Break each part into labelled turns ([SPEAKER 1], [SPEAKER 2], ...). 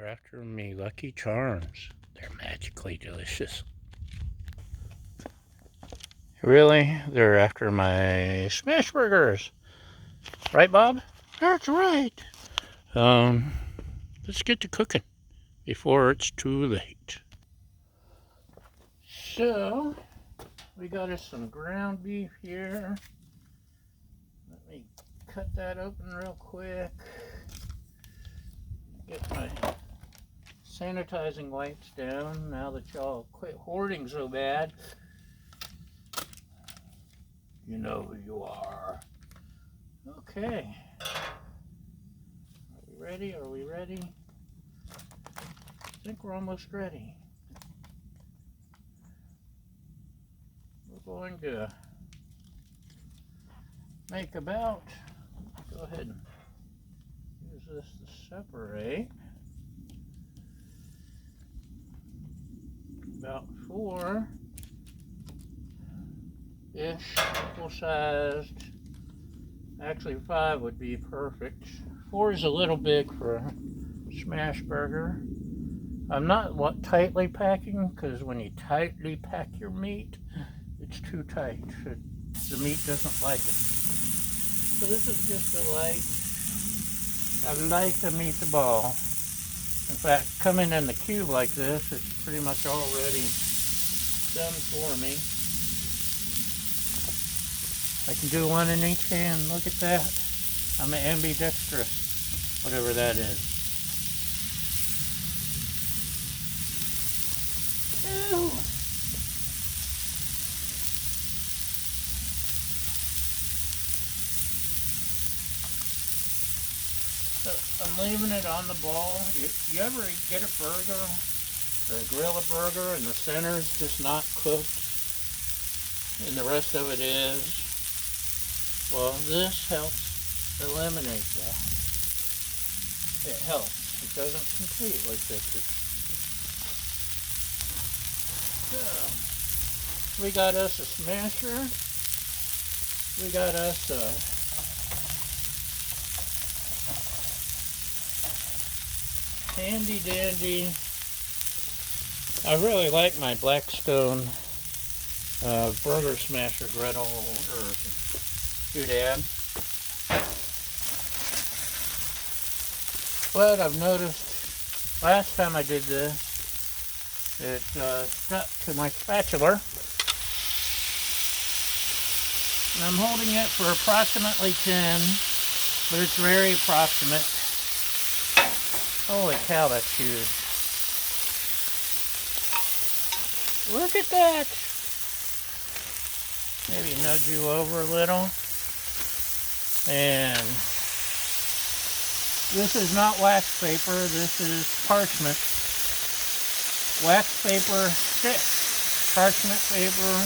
[SPEAKER 1] They're after me Lucky Charms. They're magically delicious. Really? They're after my smash burgers. Right, Bob? That's right. Let's get to cooking before it's too late. So, we got us some ground beef here. Let me cut that open real quick. Get my sanitizing wipes down now that y'all quit hoarding so bad. You know who you are. Okay. Are we ready? Are we ready? I think we're almost ready. We're going to make about, go ahead and use this to separate, about 4-ish full-sized, actually 5 would be perfect. 4 is a little big for a smash burger. I'm not tightly packing, because when you tightly pack your meat, it's too tight. The meat doesn't like it. So this is just a light meatball. In fact, coming in the cube like this, it's pretty much already done for me. I can do one in each hand. Look at that. I'm an ambidextrous, whatever that is. Ew. So I'm leaving it on the ball. You ever get a burger or grill a burger and the center's just not cooked and the rest of it is? Well, this helps eliminate that. It helps. It doesn't completely fix it. So, we got us a smasher. We got us a handy dandy. I really like my Blackstone burger smasher griddle or doodad. But I've noticed last time I did this, it stuck to my spatula. And I'm holding it for approximately 10, but it's very approximate. Holy cow, that's huge. Look at that. Maybe nudge you over a little. And this is not wax paper, this is parchment. Wax paper sticks. Parchment paper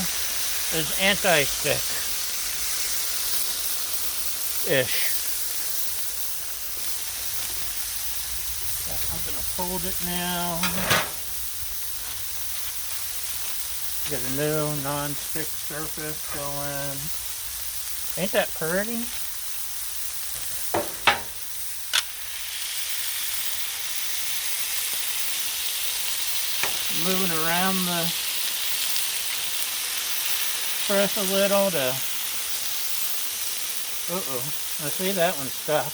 [SPEAKER 1] is anti-stick-ish. I'm going to fold it now. Get a new non-stick surface going. Ain't that pretty? Moving around the press a little to, I see that one stuck.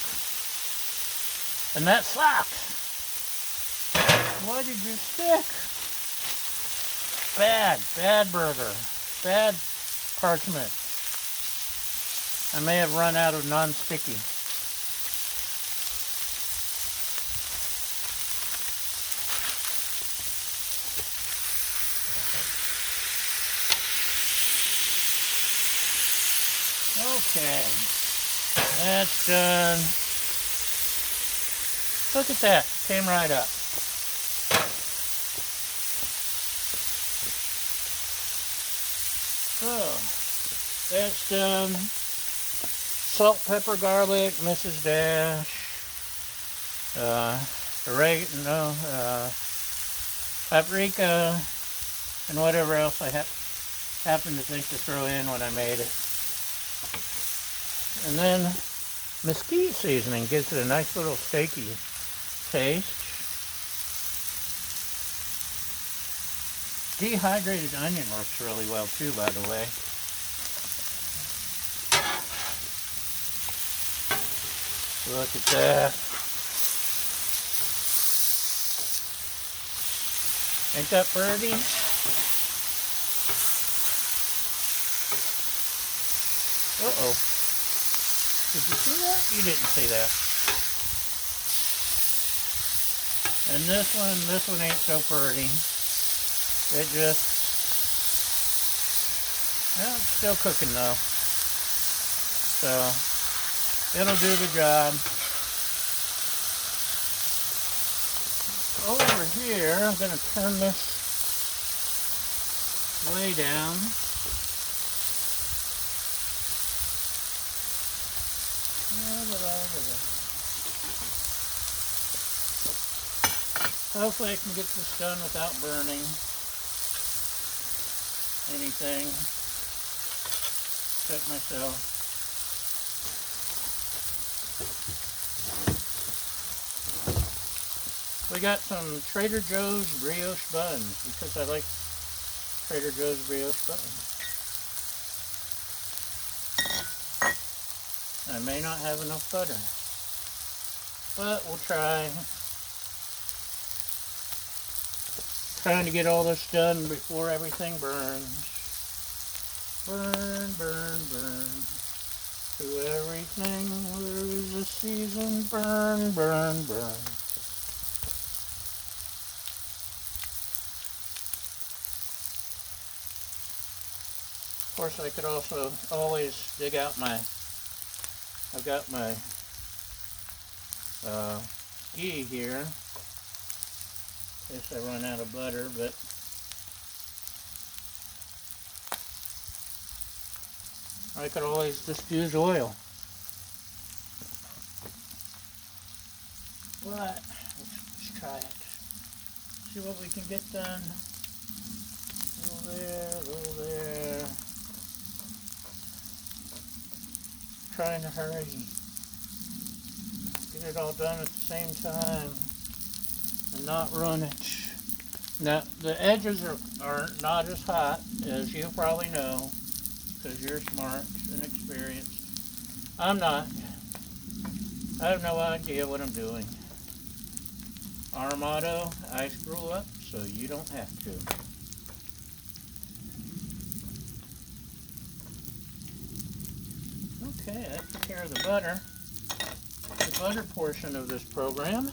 [SPEAKER 1] And that sucks. Why did you stick? Bad burger. Bad parchment. I may have run out of non-sticky. Okay, that's done. Look at that, came right up. So, that's done. Salt, pepper, garlic, Mrs. Dash, oregano, paprika, and whatever else I happened to think to throw in when I made it. And then mesquite seasoning gives it a nice little steaky taste. Dehydrated onion works really well too, by the way. Look at that. Ain't that pretty? Uh-oh. Did you see that? You didn't see that. And this one ain't so pretty. It just, well, it's still cooking though. So, it'll do the job. Over here, I'm going to turn this way down. Hopefully I can get this done without burning anything except myself. We got some Trader Joe's brioche buns because I like Trader Joe's brioche buns. I may not have enough butter, but we'll try. Trying to get all this done before everything burns. Burn, burn, burn. To everything there is a season. Burn, burn, burn. Of course, I could also always dig out my, I've got my ghee here in case I run out of butter, but I could always just use oil. But let's try it. See what we can get done. A little there, a little there. Trying to hurry. Get it all done at the same time and not run it. Now, the edges are not as hot as you probably know because you're smart and experienced. I'm not. I have no idea what I'm doing. Our motto, I screw up so you don't have to. Okay, that took care of the butter portion of this program.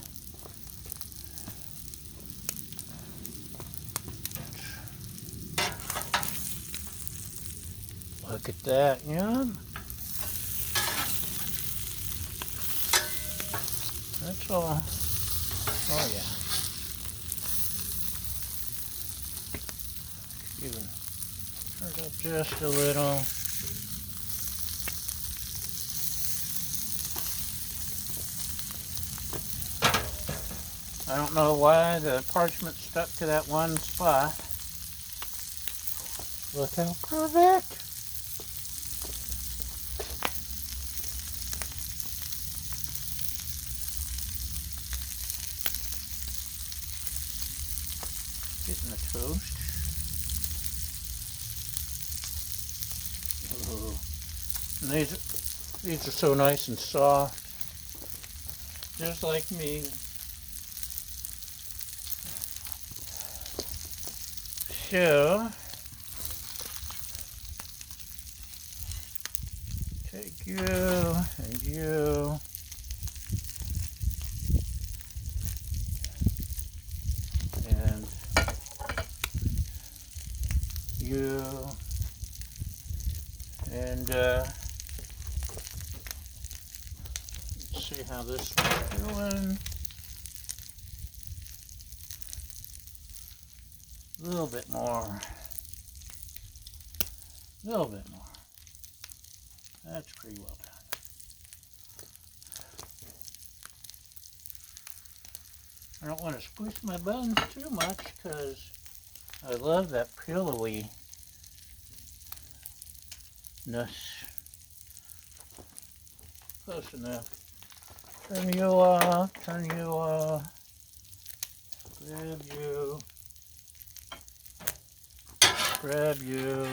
[SPEAKER 1] Look at that, yum. That's all. Oh yeah. Even turn it up just a little. I don't know why the parchment stuck to that one spot. Look how perfect. Getting the toast. Ooh. And these are so nice and soft. Just like me. So, take you and you. And you. And let's see how this is doing. A little bit more. A little bit more. That's pretty well done. I don't want to squish my buns too much because I love that pillowy-ness. Close enough. Turn you off, turn you off. Grab you. grab you.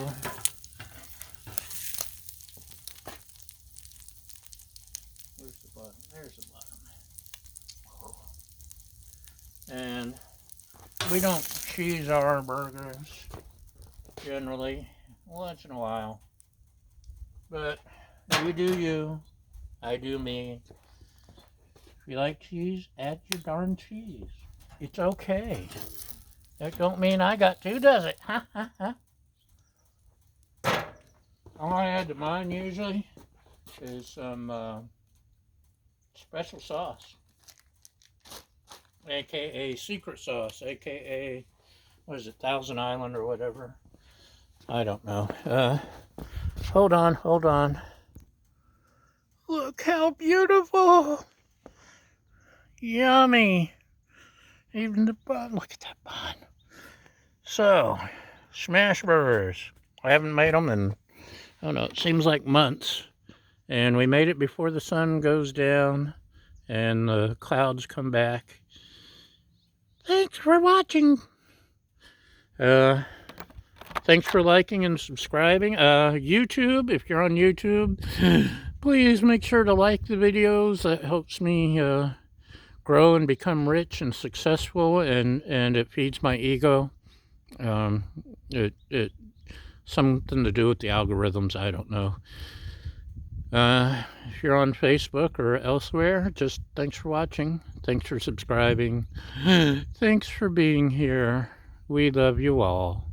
[SPEAKER 1] Where's the bottom? There's the bottom. And we don't cheese our burgers generally, once in a while. But you do you, I do me. If you like cheese, add your darn cheese. It's okay. That don't mean I got to, does it? Ha ha ha. All I add to mine usually is some special sauce, aka secret sauce, aka what is it, Thousand Island or whatever. I don't know. Hold on. Look how beautiful. Yummy. Even the bun. Look at that bun. So, smash burgers. I haven't made them in, I don't know, it seems like months. And we made it before the sun goes down and the clouds come back. Thanks for watching. Thanks for liking and subscribing. YouTube, if you're on YouTube, please make sure to like the videos. That helps me grow and become rich and successful, and it feeds my ego. It something to do with the algorithms, I don't know. If you're on Facebook or elsewhere, just thanks for watching. Thanks for subscribing. Thanks for being here. We love you all.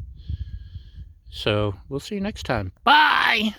[SPEAKER 1] So we'll see you next time. Bye!